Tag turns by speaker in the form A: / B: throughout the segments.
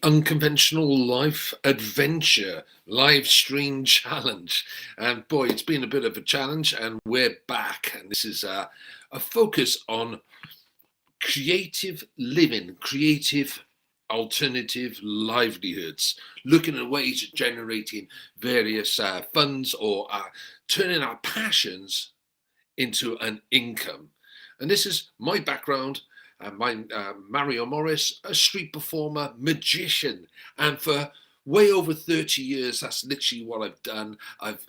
A: Unconventional life adventure live stream challenge. And boy, it's been a bit of a challenge, and we're back. And this is a focus on creative living, creative alternative livelihoods, looking at ways of generating various funds or turning our passions into an income. And this is my background. Mario Morris, a street performer, magician, and for way over 30 years, that's literally what I've done. I've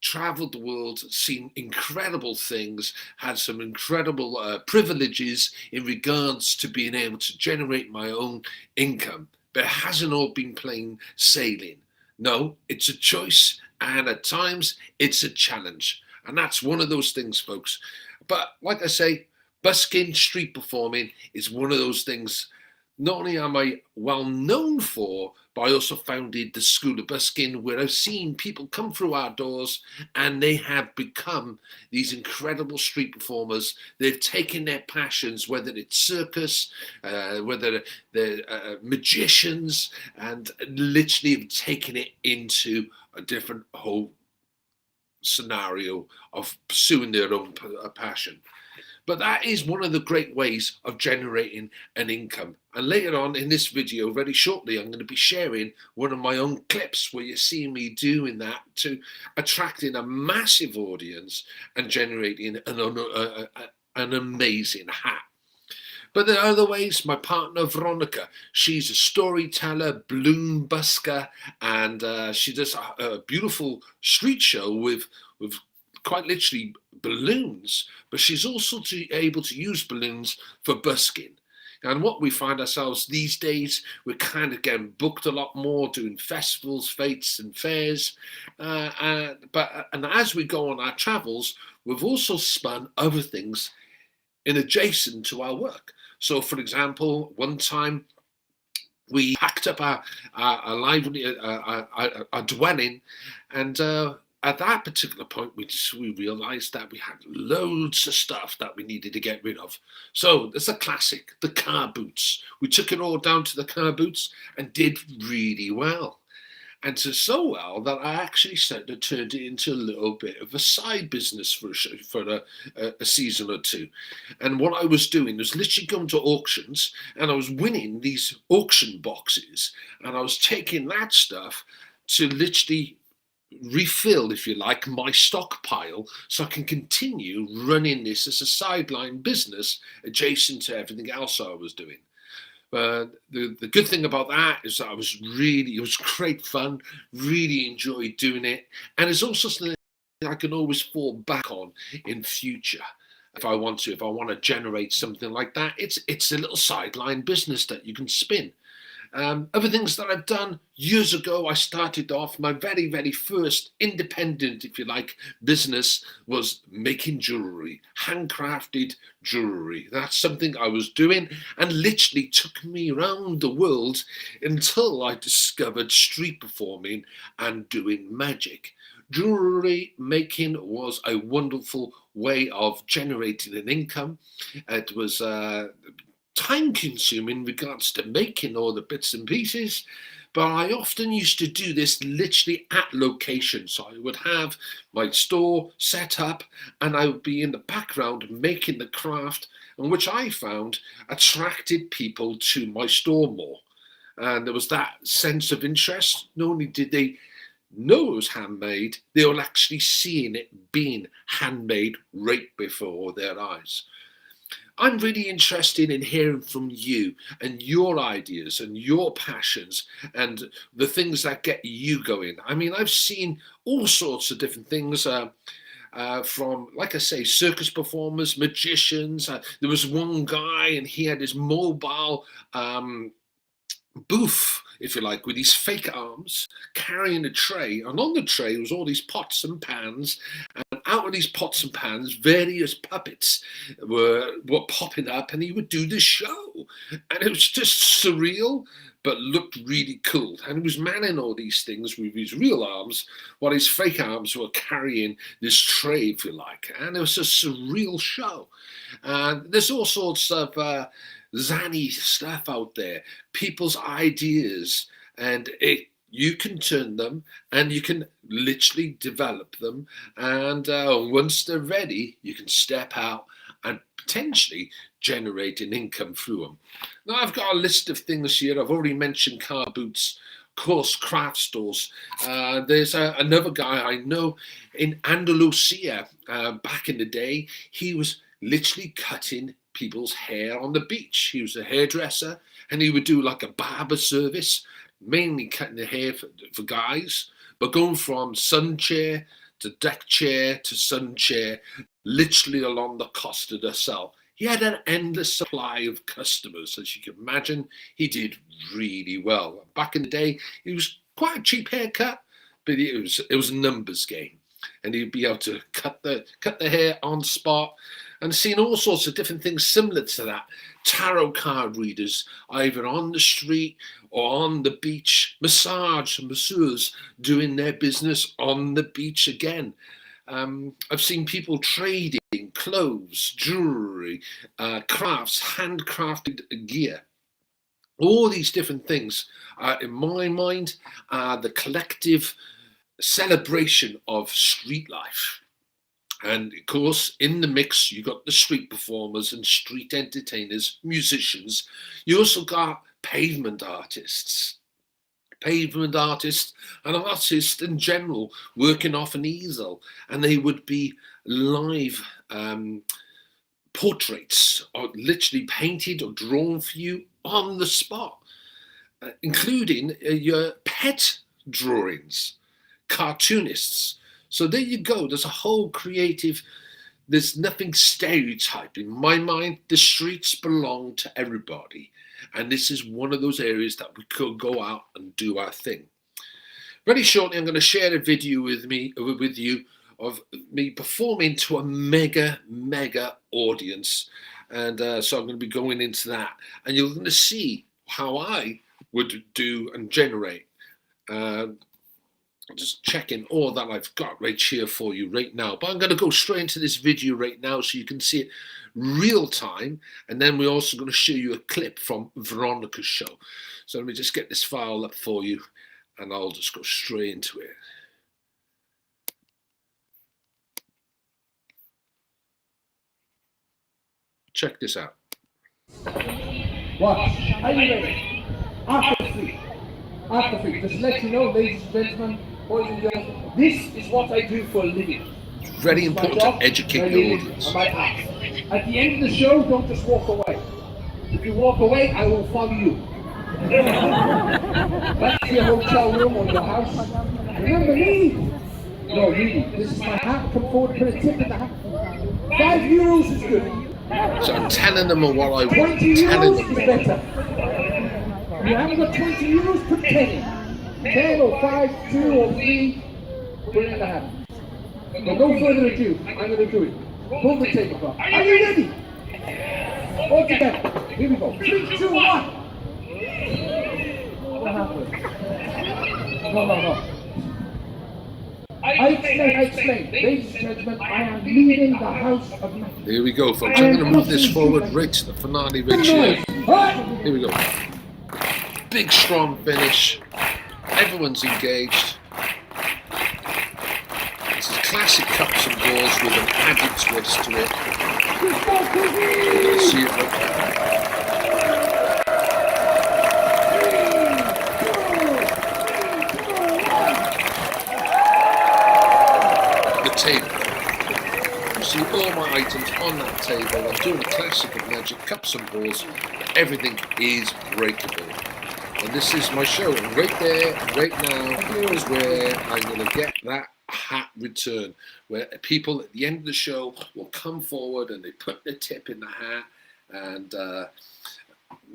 A: traveled the world, seen incredible things, had some incredible privileges in regards to being able to generate my own income. But it hasn't all been plain sailing. No, it's a choice, and at times it's a challenge. And that's one of those things, folks. But like I say, busking, street performing is one of those things. Not only am I well known for, but I also founded the School of Busking, where I've seen people come through our doors and they have become these incredible street performers. They've taken their passions, whether it's circus, whether they're magicians, and literally have taken it into a different whole scenario of pursuing their own passion. But that is one of the great ways of generating an income. And later on in this video, very shortly, I'm going to be sharing one of my own clips where you see me doing that to attracting a massive audience and generating an amazing hat. But there are other ways. My partner, Veronica, she's a storyteller, balloon busker, and she does a beautiful street show with quite literally balloons, but she's also able to use balloons for busking. And what we find ourselves these days, we're kind of getting booked a lot more, doing festivals, fetes, and fairs. And as we go on our travels, we've also spun other things in adjacent to our work. So, for example, one time we packed up our dwelling, and at that particular point, we realised that we had loads of stuff that we needed to get rid of. So there's a classic, the car boots. We took it all down to the car boots and did really well. And so well that I actually turned it into a little bit of a side business for a season or two. And what I was doing was literally going to auctions, and I was winning these auction boxes, and I was taking that stuff to literally refill, if you like, my stockpile so I can continue running this as a sideline business adjacent to everything else I was doing. But the good thing about that is that it was great fun, really enjoyed doing it. And it's also something I can always fall back on in future. If I want to generate something like that, it's a little sideline business that you can spin. Other things that I've done years ago, I started off my very, very first independent, if you like, business was making jewelry, handcrafted jewelry. That's something I was doing and literally took me around the world until I discovered street performing and doing magic. Jewelry making was a wonderful way of generating an income. It was time consuming in regards to making all the bits and pieces, but I often used to do this literally at location. So I would have my store set up and I would be in the background making the craft, and which I found attracted people to my store more. And there was that sense of interest. Not only did they know it was handmade, they were actually seeing it being handmade right before their eyes. I'm really interested in hearing from you and your ideas and your passions and the things that get you going. I mean, I've seen all sorts of different things from, like I say, circus performers, magicians. There was one guy and he had his mobile booth, if you like, with these fake arms carrying a tray, and on the tray was all these pots and pans, and out of these pots and pans various puppets were popping up, and he would do the show, and it was just surreal but looked really cool. And he was manning all these things with his real arms while his fake arms were carrying this tray, if you like, and it was a surreal show. And there's all sorts of zany stuff out there, people's ideas, and you can turn them and you can literally develop them. And once they're ready, you can step out and potentially generate an income through them. Now, I've got a list of things here. I've already mentioned car boots, of course, craft stores. There's another guy I know in Andalusia back in the day. He was literally cutting people's hair on the beach. He was a hairdresser, and he would do like a barber service, mainly cutting the hair for guys, but going from sun chair to deck chair to sun chair, literally along the Costa del Sol. He had an endless supply of customers, as you can imagine. He did really well. Back in the day, it was quite a cheap haircut, but it was a numbers game, and he'd be able to cut the hair on spot. And seen all sorts of different things similar to that. Tarot card readers, either on the street or on the beach, masseurs doing their business on the beach again. I've seen people trading clothes, jewelry, crafts, handcrafted gear. All these different things, in my mind, are the collective celebration of street life. And of course, in the mix, you got the street performers and street entertainers, musicians. You also got pavement artists and artists in general working off an easel, and they would be live portraits, or literally painted or drawn for you on the spot, including your pet drawings, cartoonists. So there you go. There's a whole creative, there's nothing stereotype. In my mind, the streets belong to everybody. And this is one of those areas that we could go out and do our thing. Very shortly, I'm going to share a video with you of me performing to a mega audience. And so I'm going to be going into that. And you're going to see how I would do and generate. Just checking all that I've got right here for you right now. But I'm going to go straight into this video right now so you can see it real time. And then we're also going to show you a clip from Veronica's show. So let me just get this file up for you and I'll just go straight into it. Check this out.
B: Watch. Are you ready? After three. Just to let you know, ladies and gentlemen, boys and girls, this is what I do for a living.
A: Very important to educate your audience.
B: At the end of the show, don't just walk away. If you walk away, I will follow you. Back to your hotel room or your house. Remember me? No, really. This is my hat. Come forward, put a tip in the hat. €5 is good.
A: So I'm telling them what I want.
B: 20 euros is better. You haven't got 20 euros, put 10. 10 or 5, 2 or 3, put it in the hat. But no further ado, I'm going to do it. Pull the tablecloth. Are you ready? All together. Here we go. 3, 2, 1. What happened? No. I explain. Ladies and gentlemen, I am leaving the house of magic.
A: Here we go, folks. I'm going to move this forward right to the finale right here. Here we go. Big, strong finish. Everyone's engaged. This is classic cups and balls with an added twist to it. You can see it right there. The table. You see all my items on that table. I'm doing a classic of magic, cups and balls. Everything is breakable. And this is my show, and right there, right now, is where I'm going to get that hat return, where people at the end of the show will come forward and they put the tip in the hat, and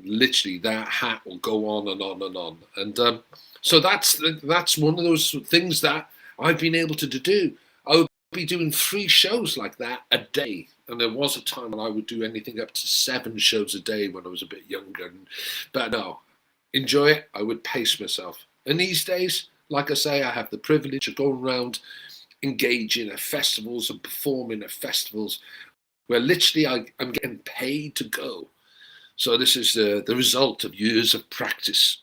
A: literally that hat will go on and on and on. And so that's one of those things that I've been able to do. I would be doing 3 shows like that a day. And there was a time when I would do anything up to 7 shows a day when I was a bit younger. But no. Enjoy it, I would pace myself. And these days, like I say, I have the privilege of going around engaging at festivals and performing at festivals where literally I'm getting paid to go. So this is the result of years of practice.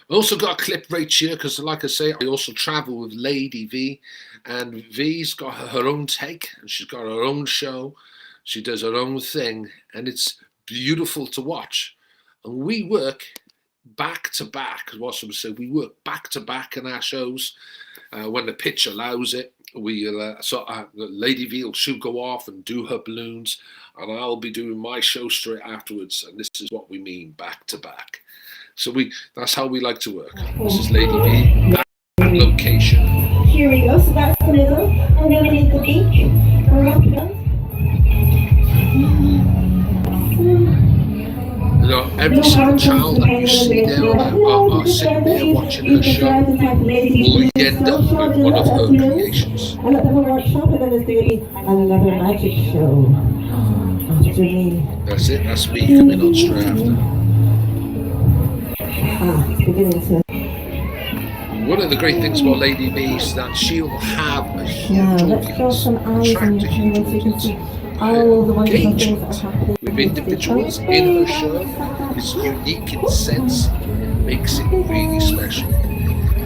A: I also got a clip right here because, like I say, I also travel with Lady V, and V's got her own take, and she's got her own show. She does her own thing, and it's beautiful to watch. And we work back to back, as Watson said, we work back to back in our shows when the pitch allows it. Lady V will she'll go off and do her balloons, and I'll be doing my show straight afterwards. And this is what we mean, back to back. So that's how we like to work. This is Lady V, that location.
C: Here we go, so that's the middle. And then we need the beak. We're up
A: You know, every single child that you see there are sitting there watching her show will end up with one of her creations.
C: And at the whole workshop, and then there's going to be another magic show after me.
A: That's it, that's me coming on straight after. One of the great things about Lady V is that she'll have a huge audience, attract a huge audience, engage with individuals in her show. It's unique in a sense, makes it really special.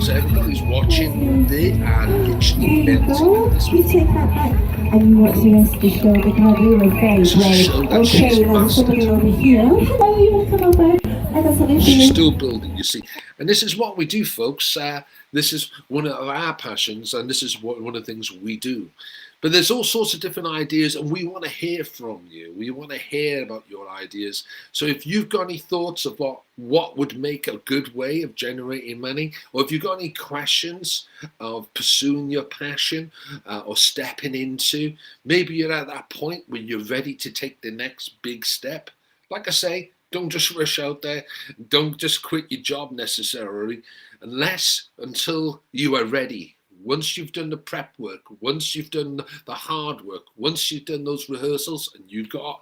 A: So everybody's watching, they are literally melting this.
C: We take that back. And what's the rest of the show? Because I really very great. Okay, there's somebody over here. Hello, you want to come over? I got something for
A: She's
C: you.
A: still building, you see. And this is what we do, folks. This is one of our passions, and this is one of the things we do. But there's all sorts of different ideas, and we want to hear from you. We want to hear about your ideas. So if you've got any thoughts of what would make a good way of generating money, or if you've got any questions of pursuing your passion or stepping into, maybe you're at that point where you're ready to take the next big step. Like I say, don't just rush out there. Don't just quit your job necessarily, until you are ready. Once you've done the prep work, once you've done the hard work, once you've done those rehearsals and you've got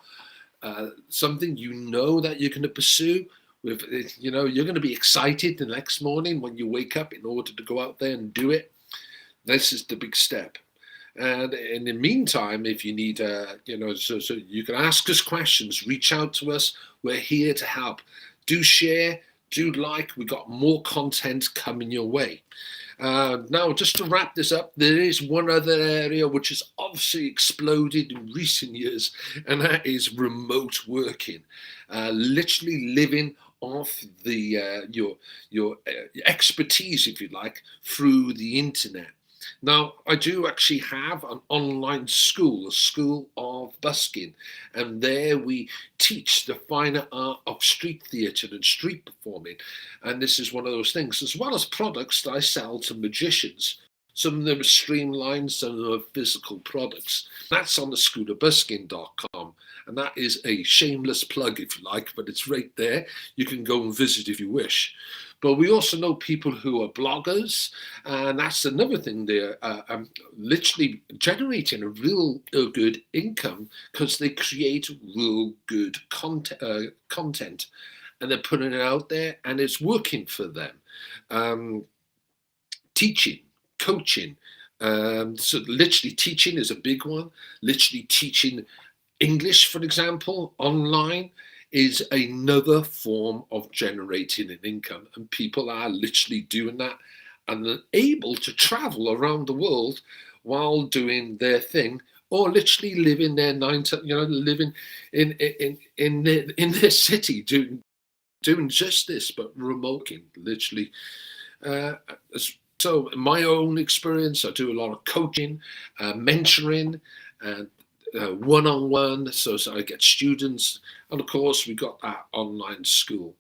A: something you know that you're going to pursue, you're going to be excited the next morning when you wake up in order to go out there and do it. This is the big step. And in the meantime, if you need, so you can ask us questions, reach out to us. We're here to help. Do share, do like. We got more content coming your way. Now, just to wrap this up, there is one other area which has obviously exploded in recent years, and that is remote working. Literally living off your expertise, if you like, through the internet. Now, I do actually have an online school, a school of busking, and there we teach the finer art of street theatre and street performing. And this is one of those things, as well as products that I sell to magicians. Some of them are streamlined, some of them are physical products. That's on the scooterbusking.com. And that is a shameless plug, if you like, but it's right there. You can go and visit if you wish. But we also know people who are bloggers, and that's another thing. They're literally generating a real good income because they create real good content, and they're putting it out there, and it's working for them. Teaching, coaching. So literally teaching is a big one. Literally teaching English, for example, online is another form of generating an income, and people are literally doing that, and they're able to travel around the world while doing their thing, or literally living their living in their city, doing just this, but remoting, literally. So in my own experience, I do a lot of coaching, mentoring, and one-on-one, so I get students, and of course we got that online school.